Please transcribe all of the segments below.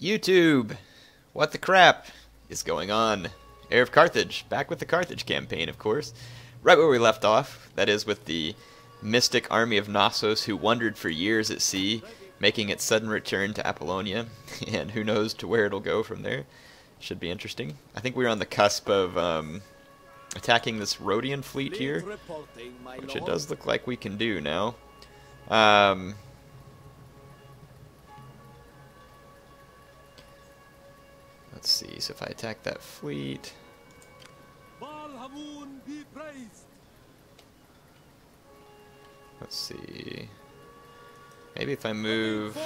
YouTube! What the crap is going on? Heir of Carthage, back with the Carthage campaign, of course. Right where we left off, that is with the mystic army of Knossos who wandered for years at sea, making its sudden return to Apollonia, and who knows to where it'll go from there. Should be interesting. I think we're on the cusp of attacking this Rhodian fleet here, which it does look like we can do now. Let's see, so if I attack that fleet... Let's see... Maybe if I move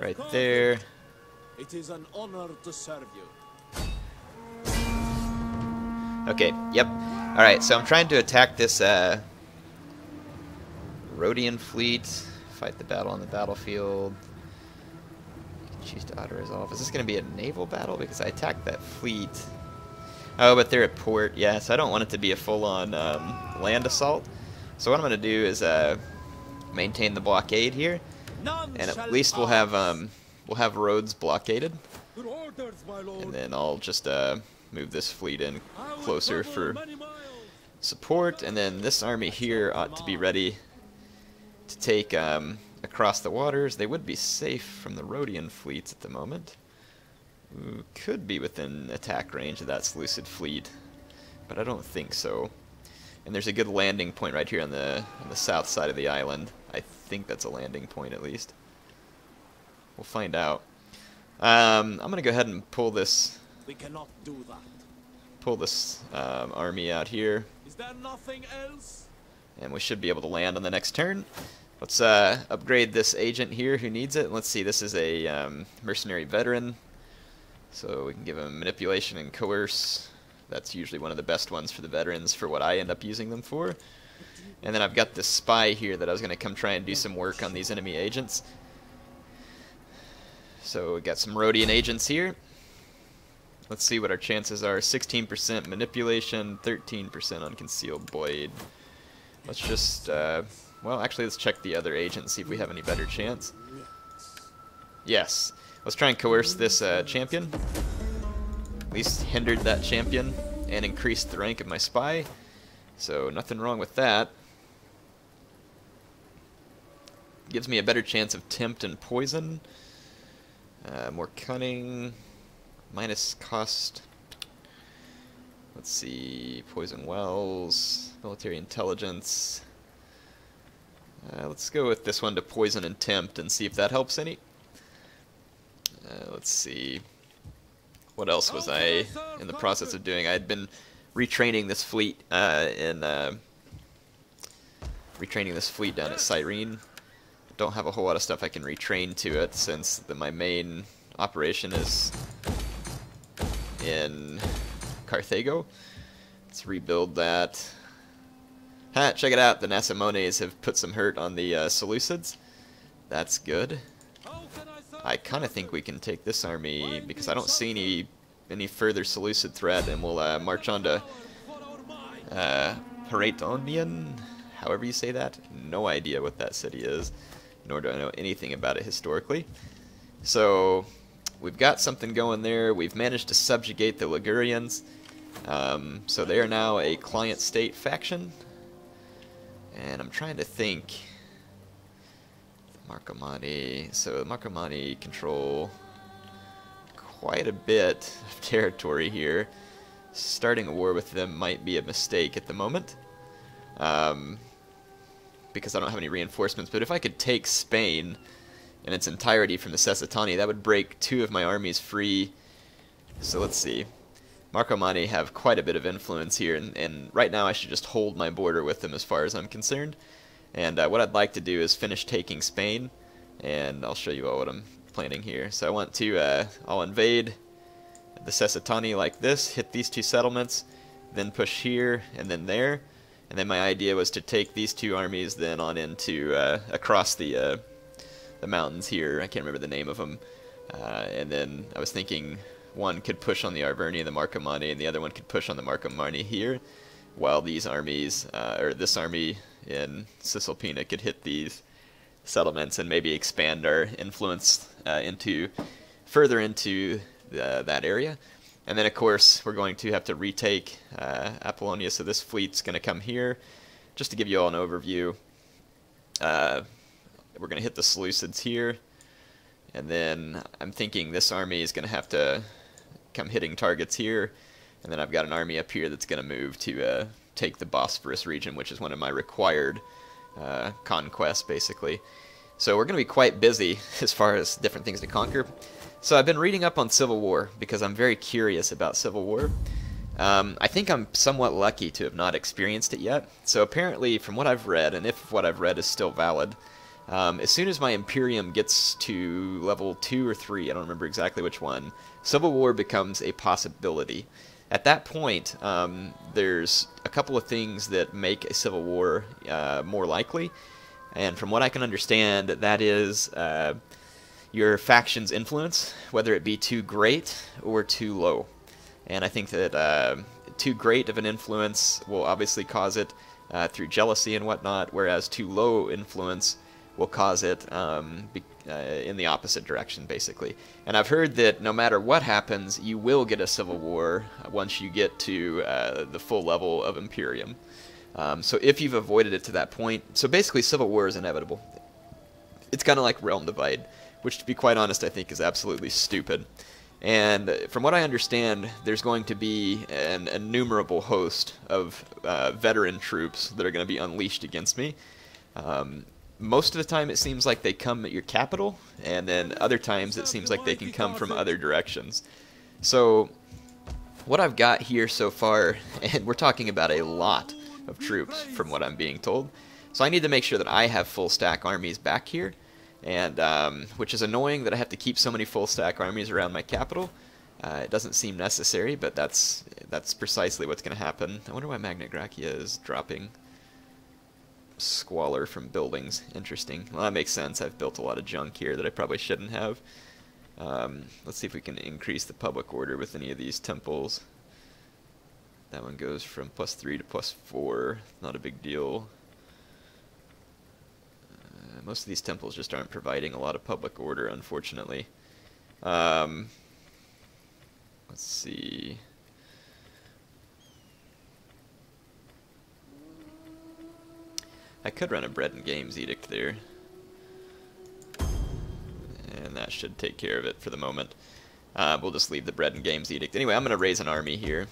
right there... It is an honor to serve you. Okay, yep. Alright, so I'm trying to attack this Rhodian fleet, fight the battle on the battlefield. Choose to auto-resolve. Is this going to be a naval battle? Because I attacked that fleet. Oh, but they're at port. Yeah, so I don't want it to be a full-on land assault. So what I'm going to do is maintain the blockade here, and at least we'll have roads blockaded. And then I'll just move this fleet in closer for support, and then this army here ought to be ready to take across the waters. They would be safe from the Rhodian fleets at the moment. Ooh, could be within attack range of that Seleucid fleet, but I don't think so. And there's a good landing point right here on the south side of the island. I think that's a landing point at least. We'll find out. I'm gonna go ahead and pull this. We cannot do that. Pull this army out here. Is there nothing else? And we should be able to land on the next turn. Let's upgrade this agent here who needs it. Let's see, this is a mercenary veteran, so we can give him manipulation and coerce. That's usually one of the best ones for the veterans for what I end up using them for. And then I've got this spy here that I was going to come try and do some work on these enemy agents. So we got some Rhodian agents here. Let's see what our chances are. 16% manipulation, 13% on concealed blade. Let's just... well, actually, let's check the other agent, see if we have any better chance. Yes. Let's try and coerce this champion. At least hindered that champion and increased the rank of my spy. So, nothing wrong with that. Gives me a better chance of tempt and poison. More cunning. Minus cost. Let's see. Poison wells. Military intelligence. Let's go with this one to poison and tempt and see if that helps any. Let's see. What else was I in the process of doing? I had been retraining this fleet retraining this fleet down at Cyrene. Don't have a whole lot of stuff I can retrain to it since my main operation is in Carthago. Let's rebuild that. Ha, check it out, the Nasamones have put some hurt on the Seleucids. That's good. I kind of think we can take this army because I don't see any further Seleucid threat, and we'll march on to Heirofcarthage, however you say that. No idea what that city is, nor do I know anything about it historically. So we've got something going there. We've managed to subjugate the Ligurians, so they are now a client state faction. And I'm trying to think. Marcomanni. So the Marcomanni control quite a bit of territory here. Starting a war with them might be a mistake at the moment, because I don't have any reinforcements. But if I could take Spain in its entirety from the Sessatani, that would break 2 of my armies free. So let's see. Marcomanni have quite a bit of influence here, and right now I should just hold my border with them as far as I'm concerned. And what I'd like to do is finish taking Spain, and I'll show you all what I'm planning here. So I want to, I'll invade the Sessatani like this, hit these 2 settlements, then push here, and then there. And then my idea was to take these 2 armies then on into, across the mountains here. I can't remember the name of them. And then I was thinking one could push on the Arverni and the Marcomanni, and the other one could push on the Marcomanni here, while these armies, or this army in Cisalpina could hit these settlements and maybe expand our influence into further into that area. And then, of course, we're going to have to retake Apollonia, so this fleet's going to come here. Just to give you all an overview, we're going to hit the Seleucids here, and then I'm thinking this army is going to have to come hitting targets here, and then I've got an army up here that's going to move to take the Bosphorus region, which is one of my required conquests, basically. So we're going to be quite busy as far as different things to conquer. So I've been reading up on Civil War because I'm very curious about Civil War. I think I'm somewhat lucky to have not experienced it yet. So apparently, from what I've read, and if what I've read is still valid, as soon as my Imperium gets to level 2 or 3, I don't remember exactly which one, Civil War becomes a possibility. At that point, there's a couple of things that make a Civil War more likely. And from what I can understand, that is your faction's influence, whether it be too great or too low. And I think that too great of an influence will obviously cause it through jealousy and whatnot, whereas too low influence will cause it in the opposite direction, basically. And I've heard that no matter what happens, you will get a civil war once you get to the full level of Imperium. So if you've avoided it to that point, so basically civil war is inevitable. It's kind of like Realm Divide, which, to be quite honest, I think is absolutely stupid. And from what I understand, there's going to be an innumerable host of veteran troops that are going to be unleashed against me. Most of the time it seems like they come at your capital, and then other times it seems like they can come from other directions. So what I've got here so far, and we're talking about a lot of troops from what I'm being told, so I need to make sure that I have full stack armies back here, and which is annoying that I have to keep so many full stack armies around my capital. It doesn't seem necessary, but that's precisely what's going to happen. I wonder why Magna Graecia is dropping squalor from buildings. Interesting. Well, that makes sense. I've built a lot of junk here that I probably shouldn't have. Let's see if we can increase the public order with any of these temples. That one goes from +3 to +4. Not a big deal. Most of these temples just aren't providing a lot of public order, unfortunately. Let's see. I could run a bread and games edict there, and that should take care of it for the moment. We'll just leave the bread and games edict. Anyway, I'm going to raise an army here.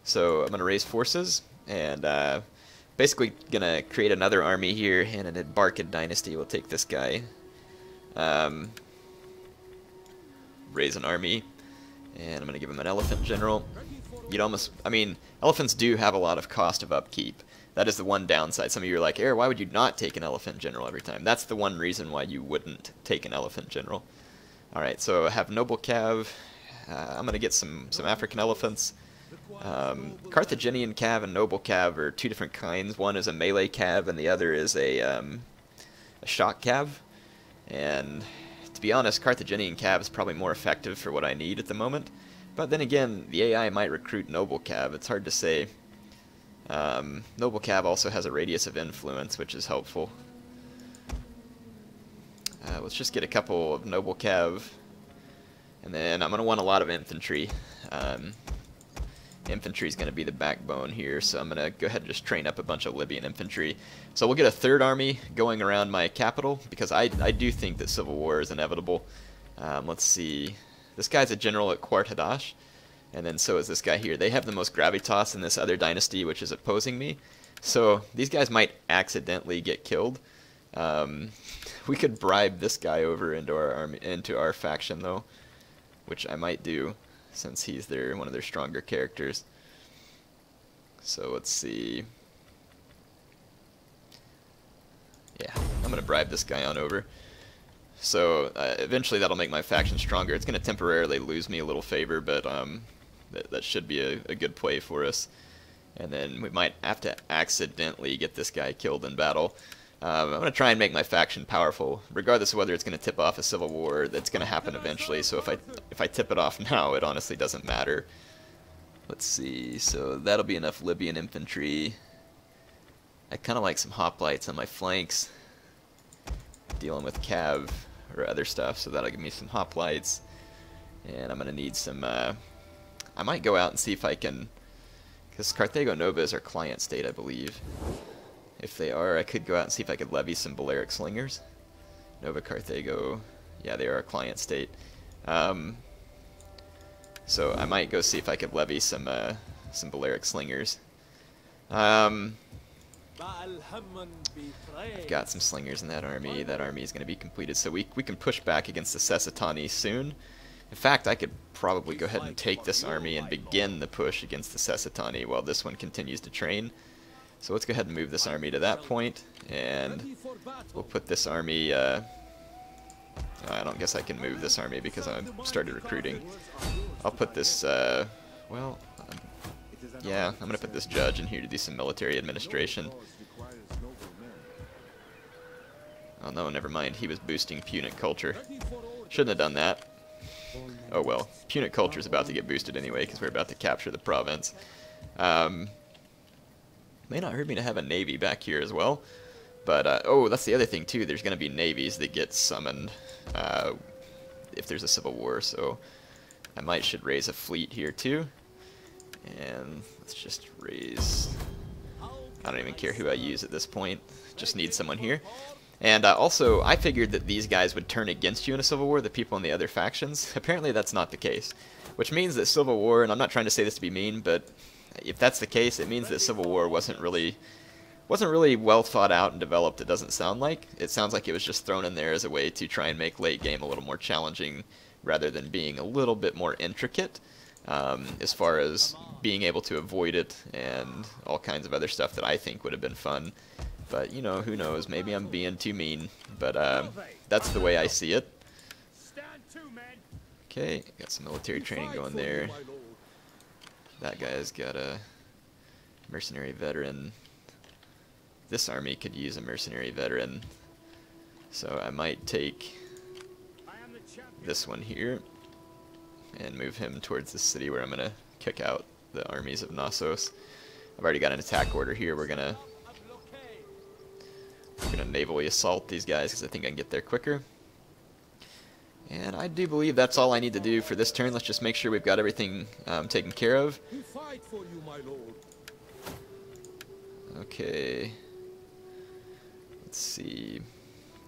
So I'm going to raise forces, and basically going to create another army here, and an Barkid dynasty will take this guy. Raise an army, and I'm going to give him an elephant general. You'd almost, I mean, elephants do have a lot of cost of upkeep. That is the one downside. Some of you are like, Air, why would you not take an elephant general every time? That's the one reason why you wouldn't take an elephant general. Alright, so I have noble cav. I'm going to get some African elephants. Carthaginian cav and noble cav are two different kinds. One is a melee cav and the other is a shock cav. And to be honest, Carthaginian cav is probably more effective for what I need at the moment. But then again, the AI might recruit noble cav. It's hard to say. Noble cav also has a radius of influence, which is helpful. Let's just get a couple of noble cav, and then I'm going to want a lot of infantry. Infantry is going to be the backbone here, so I'm going to go ahead and just train up a bunch of Libyan infantry. So we'll get a third army going around my capital, because I do think that civil war is inevitable. Let's see. This guy's a general at Carthage, and then so is this guy here. They have the most gravitas in this other dynasty, which is opposing me. So these guys might accidentally get killed. We could bribe this guy over into our army, into our faction, though, which I might do, since he's one of their stronger characters. So let's see. Yeah, I'm gonna bribe this guy on over. So eventually that'll make my faction stronger. It's gonna temporarily lose me a little favor, but that should be a good play for us. And then we might have to accidentally get this guy killed in battle. I'm going to try and make my faction powerful, regardless of whether it's going to tip off a civil war. That's going to happen eventually, so if I tip it off now, it honestly doesn't matter. Let's see, so that'll be enough Libyan infantry. I kind of like some hoplites on my flanks, dealing with cav or other stuff, so that'll give me some hoplites. And I'm going to need some... I might go out and see if I can... Because Carthago Nova is our client state, I believe. If they are, I could go out and see if I could levy some Balearic Slingers. Nova Carthago... Yeah, they are our client state. So I might go see if I could levy some Balearic Slingers. I've got some slingers in that army. That army is going to be completed, so we can push back against the Sessatani soon. In fact, I could probably go ahead and take this army and begin the push against the Sessatani while this one continues to train. So let's go ahead and move this army to that point, and we'll put this army... I don't guess I can move this army because I started recruiting. I'll put this, well, yeah, I'm going to put this judge in here to do some military administration. Oh no, never mind, he was boosting Punic culture. Shouldn't have done that. Oh well, Punic culture is about to get boosted anyway because we're about to capture the province. May not hurt me to have a navy back here as well. But, oh, that's the other thing too, there's going to be navies that get summoned if there's a civil war, so I should raise a fleet here too. And let's just raise... I don't even care who I use at this point, just need someone here. And also, I figured that these guys would turn against you in a civil war, the people in the other factions. Apparently that's not the case, which means that civil war, and I'm not trying to say this to be mean, but if that's the case, it means that civil war wasn't really well thought out and developed, it doesn't sound like. It sounds like it was just thrown in there as a way to try and make late game a little more challenging rather than being a little bit more intricate as far as being able to avoid it and all kinds of other stuff that I think would have been fun. But, you know, who knows, maybe I'm being too mean, but that's the way I see it. Okay, got some military training going there. That guy's got a mercenary veteran. This army could use a mercenary veteran, so I might take this one here and move him towards the city where I'm going to kick out the armies of Knossos. I've already got an attack order here. We're gonna navally assault these guys because I think I can get there quicker. And I do believe that's all I need to do for this turn. Let's just make sure we've got everything taken care of. Okay. Let's see.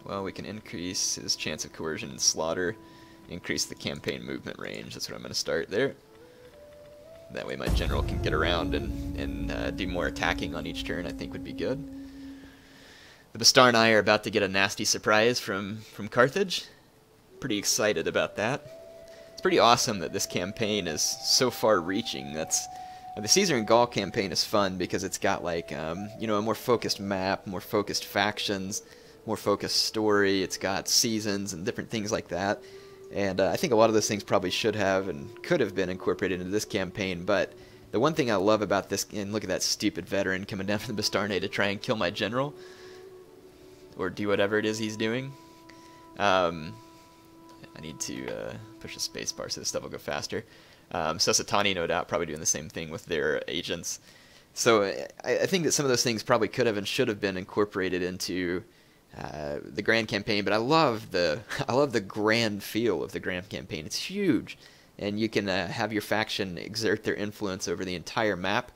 Well, we can increase his chance of coercion and slaughter, increase the campaign movement range. That's what I'm going to start there. That way my general can get around and do more attacking on each turn, I think would be good. The Bastarnai are about to get a nasty surprise from Carthage. Pretty excited about that. It's pretty awesome that this campaign is so far-reaching. The Caesar and Gaul campaign is fun because it's got like you know, a more focused map, more focused factions, more focused story. It's got seasons and different things like that. And I think a lot of those things probably should have and could have been incorporated into this campaign. But the one thing I love about this, and look at that stupid veteran coming down from the Bastarnai to try and kill my general, or do whatever it is he's doing. I need to push the spacebar so this stuff will go faster. Sessatani, no doubt, probably doing the same thing with their agents. So I think that some of those things probably could have and should have been incorporated into the Grand Campaign. But I love the grand feel of the Grand Campaign. It's huge, and you can have your faction exert their influence over the entire map,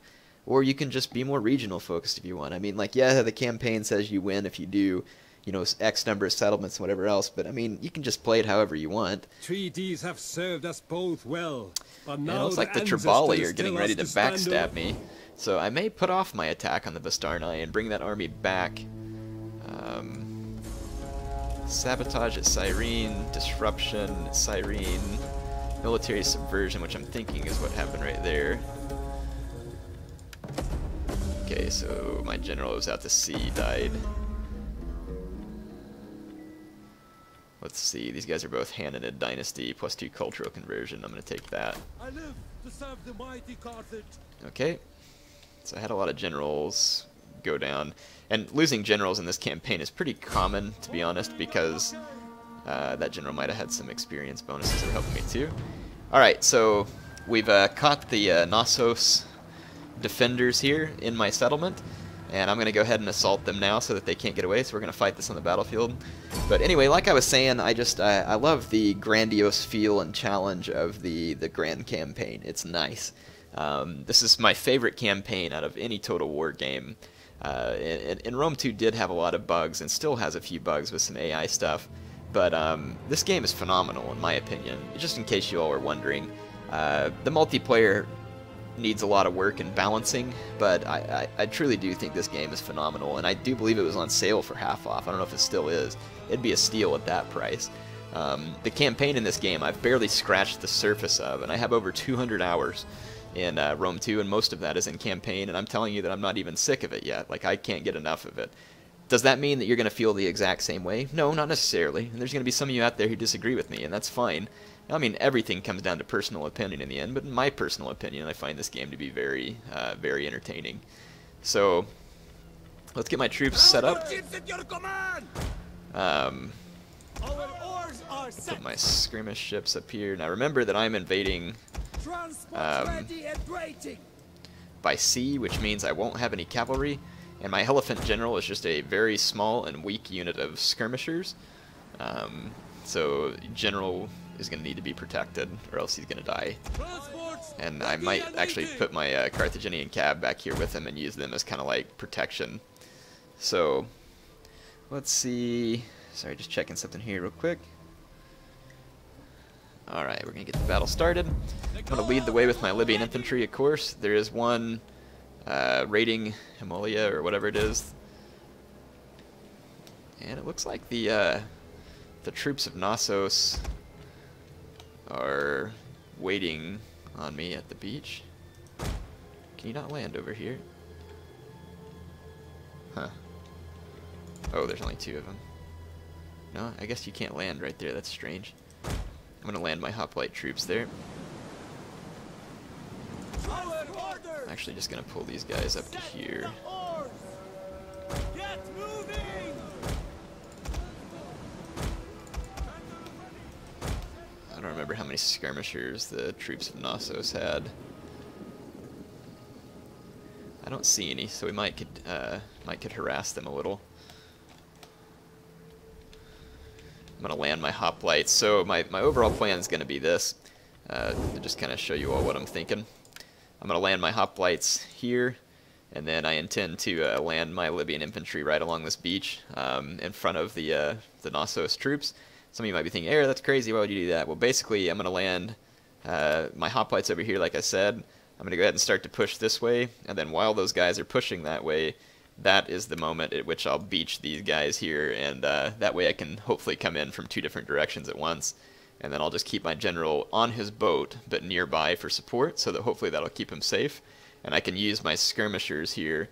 or you can just be more regional focused if you want. I mean, like, yeah, the campaign says you win if you do, you know, X number of settlements and whatever else, but I mean, you can just play it however you want. Treaties have served us both well, but now it looks like the Tribali are getting ready to backstab me, so I may put off my attack on the Bastarnai and bring that army back. Sabotage at Cyrene, disruption at Cyrene, military subversion, which I'm thinking is what happened right there. Okay, so my general who was out to sea died. Let's see, these guys are both Hananid Dynasty, +2 cultural conversion. I'm going to take that. I live to serve the mighty Carthage. Okay, so I had a lot of generals go down. And losing generals in this campaign is pretty common, to be honest, because that general might have had some experience bonuses that were helping me too. Alright, so we've caught the Knossos defenders here in my settlement. And I'm going to go ahead and assault them now so that they can't get away, so we're going to fight this on the battlefield. But anyway, like I was saying, I love the grandiose feel and challenge of the Grand Campaign. It's nice. This is my favorite campaign out of any Total War game. And Rome 2 did have a lot of bugs, and still has a few bugs with some AI stuff. But this game is phenomenal, in my opinion. Just in case you all were wondering. The multiplayer needs a lot of work and balancing, but I truly do think this game is phenomenal, and I do believe it was on sale for half off. I don't know if it still is. It'd be a steal at that price. The campaign in this game I've barely scratched the surface of, and I have over 200 hours in Rome 2, and most of that is in campaign, and I'm telling you that I'm not even sick of it yet. Like, I can't get enough of it. Does that mean that you're going to feel the exact same way? No, not necessarily. And there's going to be some of you out there who disagree with me, and that's fine. I mean, everything comes down to personal opinion in the end, but in my personal opinion, I find this game to be very, very entertaining. So, let's get my troops set up. Put my skirmish ships up here. Now remember that I'm invading by sea, which means I won't have any cavalry, and my elephant general is just a very small and weak unit of skirmishers. So general is going to need to be protected, or else he's going to die. And I might actually put my Carthaginian cab back here with him and use them as kind of like protection. So let's see. Sorry, just checking something here real quick. Alright, we're going to get the battle started. I'm going to lead the way with my Libyan infantry, of course. There is one raiding Apollonia, or whatever it is. And it looks like the troops of Knossos are waiting on me at the beach. Can you not land over here? Huh. Oh, there's only 2 of them. No, I guess you can't land right there. That's strange. I'm going to land my hoplite troops there. I'm actually just going to pull these guys up to here. I don't remember how many skirmishers the troops of Knossos had. I don't see any, so we might could harass them a little. I'm going to land my hoplites. So my overall plan is going to be this, to just kind of show you all what I'm thinking. I'm going to land my hoplites here, and then I intend to land my Libyan infantry right along this beach in front of the Knossos troops. Some of you might be thinking, Air, that's crazy, why would you do that? Well, basically, I'm going to land my hoplites over here, like I said. I'm going to go ahead and start to push this way, and then while those guys are pushing that way, that is the moment at which I'll beach these guys here, and that way I can hopefully come in from 2 different directions at once. And then I'll just keep my general on his boat, but nearby for support, so that hopefully that'll keep him safe. And I can use my skirmishers here,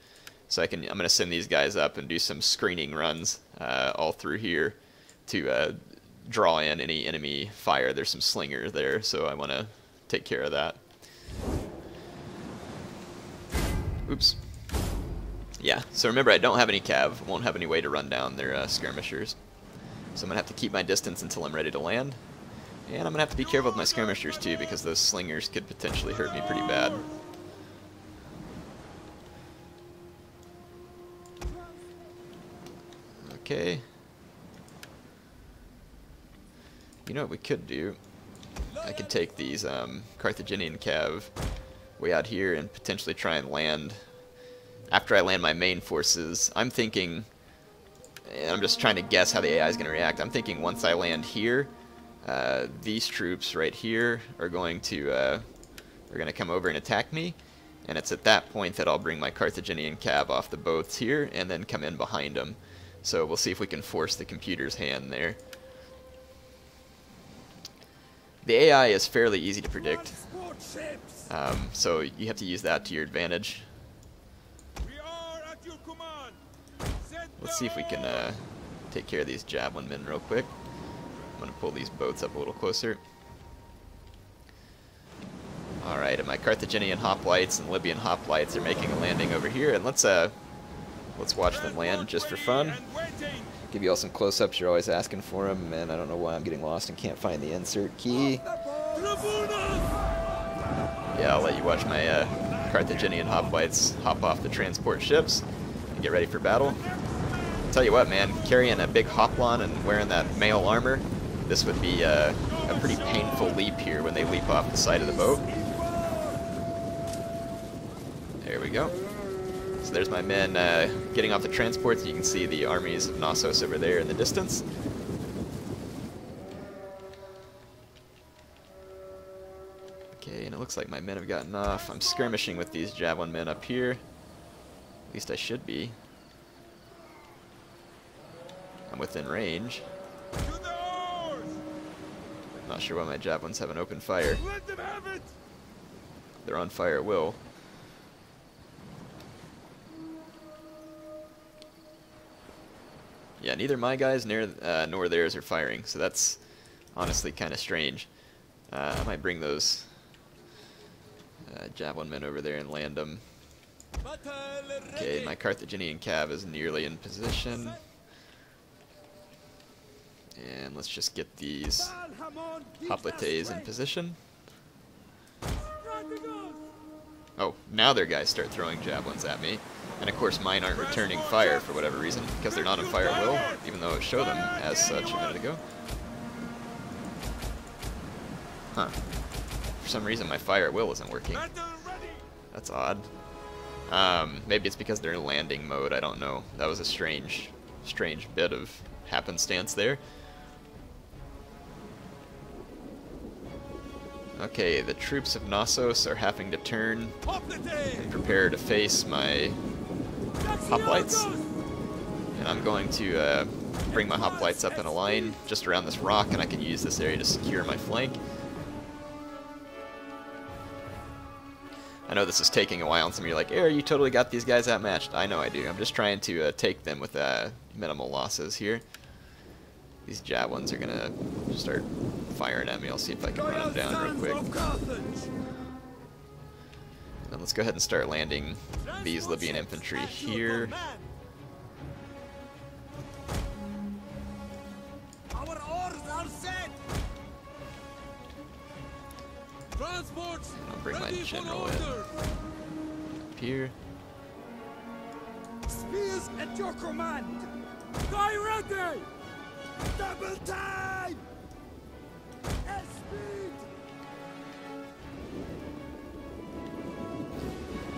so I'm going to send these guys up and do some screening runs all through here to draw in any enemy fire. There's some slingers there, so I want to take care of that. Oops. Yeah, so remember I don't have any cav, won't have any way to run down their skirmishers. So I'm going to have to keep my distance until I'm ready to land. And I'm going to have to be careful with my skirmishers too, because those slingers could potentially hurt me pretty bad. Okay. You know what we could do? I could take these Carthaginian cav way out here and potentially try and land. After I land my main forces, I'm thinking, and I'm just trying to guess how the AI is going to react. I'm thinking once I land here, these troops right here are going to come over and attack me, and it's at that point that I'll bring my Carthaginian cab off the boats here and then come in behind them. So we'll see if we can force the computer's hand there. The AI is fairly easy to predict, so you have to use that to your advantage. Let's see if we can take care of these javelin men real quick. I'm going to pull these boats up a little closer. Alright, and my Carthaginian hoplites and Libyan hoplites are making a landing over here, and let's watch them land just for fun. Give you all some close-ups, you're always asking for them, and I don't know why I'm getting lost and can't find the insert key. Yeah, I'll let you watch my Carthaginian hoplites hop off the transport ships and get ready for battle. Tell you what, man, carrying a big hoplon and wearing that mail armor, this would be a pretty painful leap here when they leap off the side of the boat. There we go. So there's my men getting off the transports. You can see the armies of Knossos over there in the distance. Okay, and it looks like my men have gotten off. I'm skirmishing with these javelin men up here. At least I should be. I'm within range. Not sure why my javelins haven't opened fire. They're on fire at will. Yeah, neither my guys nor theirs are firing, so that's honestly kind of strange. I might bring those javelin men over there and land them. Okay, my Carthaginian cav is nearly in position. And let's just get these hoplites in position. Oh, now their guys start throwing javelins at me. And of course mine aren't returning fire for whatever reason, because they're not on fire at will, even though it showed them as such a minute ago. Huh. For some reason my fire at will isn't working. That's odd. Maybe it's because they're in landing mode, I don't know. That was a strange bit of happenstance there. Okay, the troops of Knossos are having to turn and prepare to face my hoplites. And I'm going to bring my hoplites up in a line just around this rock, and I can use this area to secure my flank. I know this is taking a while, and some of you are like, Air, you totally got these guys outmatched. I know I do. I'm just trying to take them with minimal losses here. These javelins are going to start firing at me. I'll see if I can run them down real quick. And let's go ahead and start landing these Libyan infantry here. Our oars are set. Transports. I'll bring my general in up here. Spears at your command. Die ready. Double time.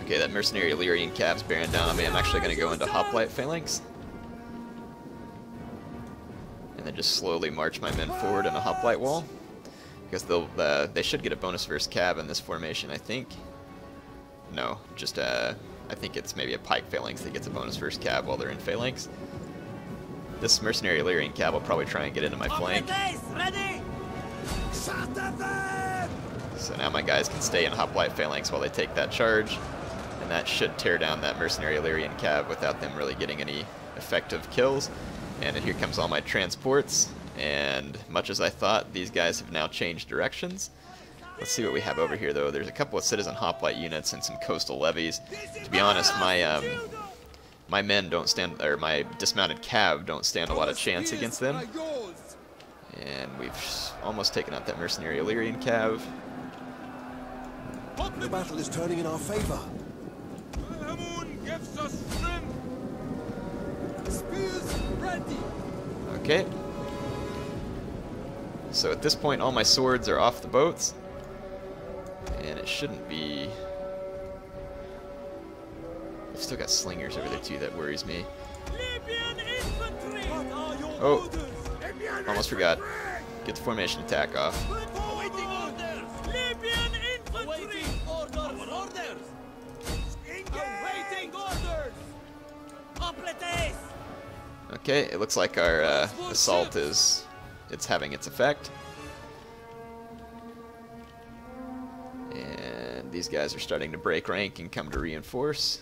Okay, that mercenary Illyrian cav's bearing down on me. I'm actually going to go into hoplite phalanx. And then just slowly march my men forward in a hoplite wall. Because they should get a bonus versus cav in this formation, I think. No, just I think it's maybe a pike phalanx that gets a bonus versus cav while they're in phalanx. This mercenary Illyrian cav will probably try and get into my flank. So now my guys can stay in hoplite phalanx while they take that charge. And that should tear down that mercenary Illyrian cav without them really getting any effective kills. And then here comes all my transports. And much as I thought, these guys have now changed directions. Let's see what we have over here, though. There's a couple of citizen hoplite units and some coastal levies. To be honest, my men don't stand, or my dismounted cav don't stand a lot of chance against them. And we've almost taken out that mercenary Illyrian cav. The battle is turning in our favor. Okay. So at this point, all my swords are off the boats. And it shouldn't be... I've still got slingers over there too, that worries me. Oh, almost forgot. Get the formation attack off. Okay, it looks like our assault it's having its effect. And these guys are starting to break rank and come to reinforce.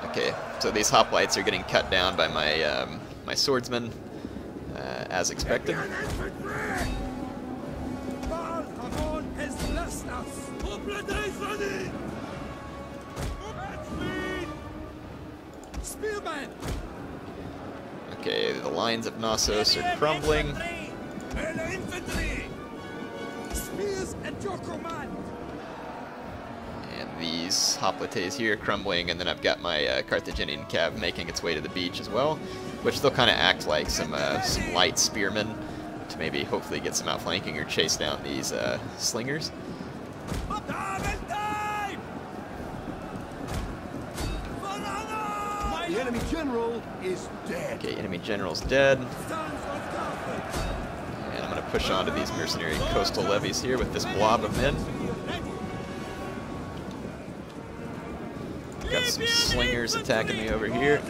Okay, so these hoplites are getting cut down by my my swordsmen, as expected. Okay, the lines of Knossos are crumbling. Spears at your command. And these hoplites here crumbling, and then I've got my Carthaginian cav making its way to the beach as well, which they'll kind of act like some light spearmen to maybe hopefully get some outflanking or chase down these slingers. The enemy general is dead. Okay, enemy general's dead. And I'm going to push on to these mercenary coastal levies here with this blob of men. Got some slingers attacking me over here.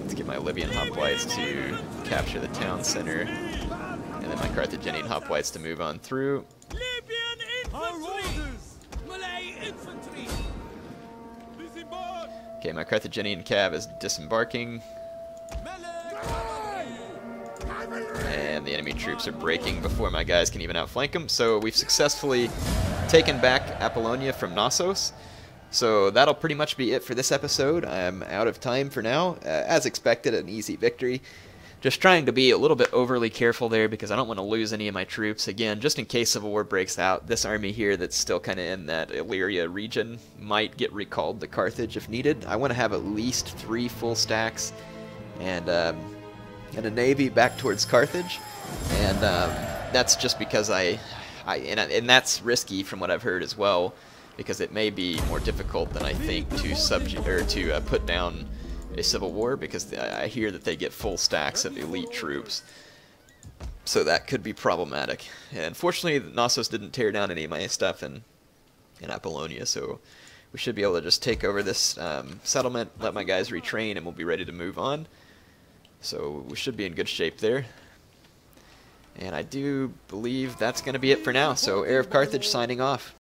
Let's get my Libyan hoplites to capture the town center, and then my Carthaginian hoplites to move on through. Okay, my Carthaginian cav is disembarking. And the enemy troops are breaking before my guys can even outflank them. So we've successfully taken back Apollonia from Knossos. So that'll pretty much be it for this episode. I'm out of time for now. As expected, an easy victory. Just trying to be a little bit overly careful there because I don't want to lose any of my troops. Again, just in case civil war breaks out, this army here that's still kind of in that Illyria region might get recalled to Carthage if needed. I want to have at least 3 full stacks and a navy back towards Carthage. And that's just because and that's risky from what I've heard as well, because it may be more difficult than I think to put down a civil war, because I hear that they get full stacks of elite troops, so that could be problematic. And fortunately, Knossos didn't tear down any of my stuff in Apollonia, so we should be able to just take over this settlement, let my guys retrain, and we'll be ready to move on. So we should be in good shape there. And I do believe that's going to be it for now. So HeirofCarthage signing off.